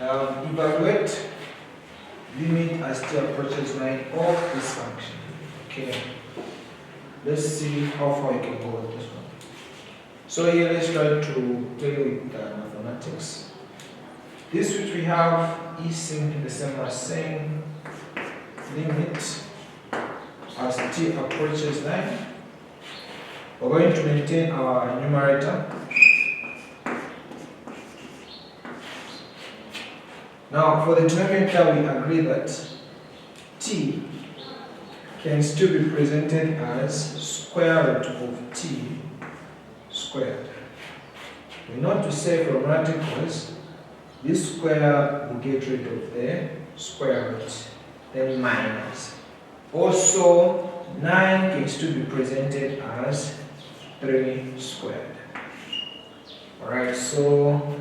evaluate limit as t approaches 9 of this function. Okay, let's see how far you can go with this one. So here let's try to play with mathematics. This which we have is simply the same as saying limit as t approaches 9. We're going to maintain our numerator. Now for the denominator, we agree that t can still be presented as square root of t squared. We know to say from radicals, this square will get rid of the square root, then minus. Also, 9 can still be presented as 3 squared. Alright, so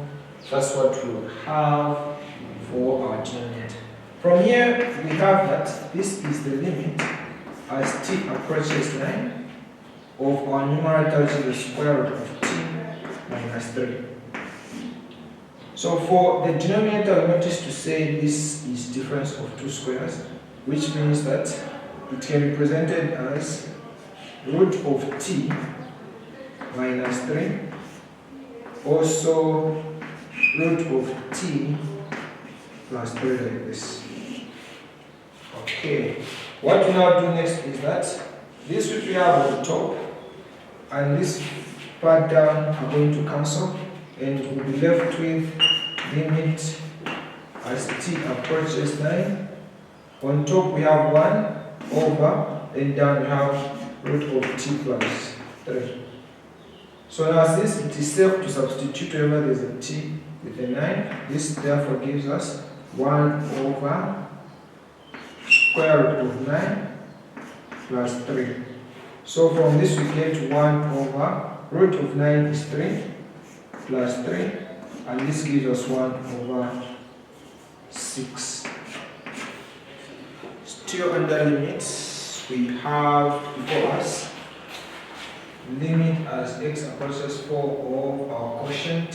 that's what we'll have for our denominator. From here, we have that this is the limit as t approaches 9 of our numerator, which is the square root of t minus 3. So for the denominator, we notice to say this is difference of two squares, which means that it can be presented as root of t minus 3, also root of t plus 3 like this. Okay, what we now do next is that this which we have on top and this part down are going to cancel, and we'll be left with limit as t approaches 9. On top we have 1 over, and down we have root of t plus 3. So now since it is safe to substitute wherever there is a t with a 9, this therefore gives us 1 over square root of 9 plus 3. So from this we get 1 over root of 9 is 3 plus 3, and this gives us 1 over 6. Still under limits, we have before us limit as x approaches 4 of our quotient,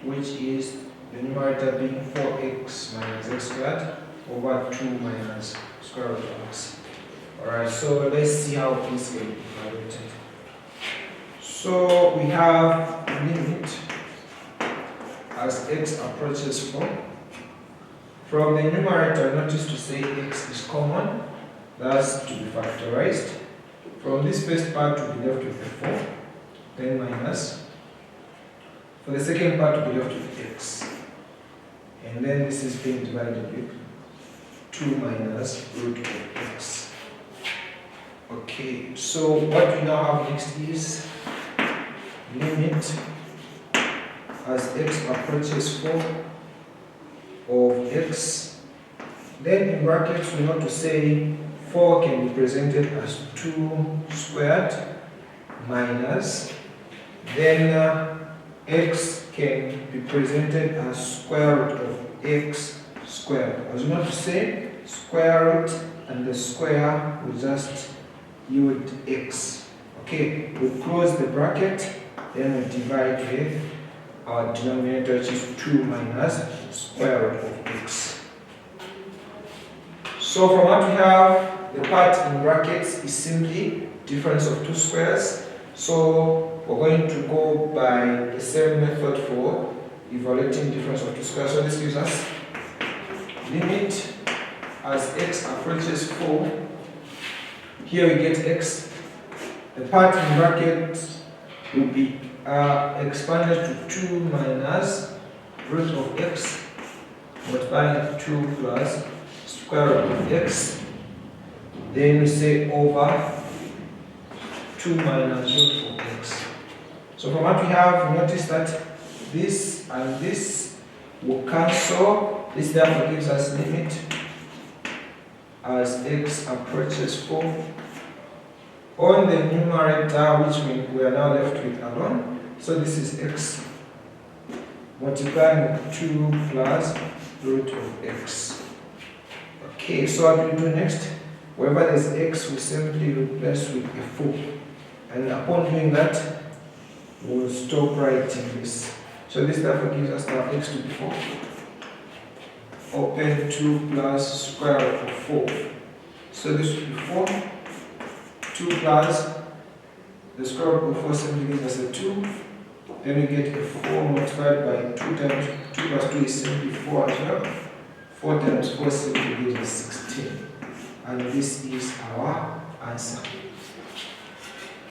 which is the numerator being 4x minus x squared over 2 minus square root of x. Alright, so let's see how this can be evaluated. So we have limit as x approaches 4. From the numerator, notice to say x is common, that's to be factorized. From this first part, we'll be left with the 4, then minus. For the second part, we'll be left with x. And then this is being divided with 2 minus root of x. Okay, so what we now have next is limit as x approaches 4 of x. Then in brackets we know to say 4 can be presented as 2 squared minus, then x can be presented as square root of x squared. As we know to say, square root and the square will just yield x. Okay, we close the bracket, then we divide with our denominator, which is 2 minus square root of x. So from what we have, the part in brackets is simply difference of two squares. So we're going to go by the same method for evaluating difference of two squares. So this gives us limit as x approaches 4. Here we get x. The part in bracket will be expanded to 2 minus root of x multiplied 2 plus square root of x. Then we say over 2 minus root of x. So from what we have, notice that this and this will cancel. This therefore gives us limit as x approaches 4. On the numerator, which we are now left with alone, so this is x multiplying with 2 plus root of x. Okay, so what we do next, wherever there's x, we simply replace with a 4. And upon doing that, we'll stop writing this. So this therefore gives us now x to the 4. open 2 plus square root of 4. So this will be 4. 2 plus the square root of 4 simply gives us a 2. Then we get a 4 multiplied by 2 times 2 plus 2 is simply 4 as well. 4 times 4 simply gives us 16. And this is our answer.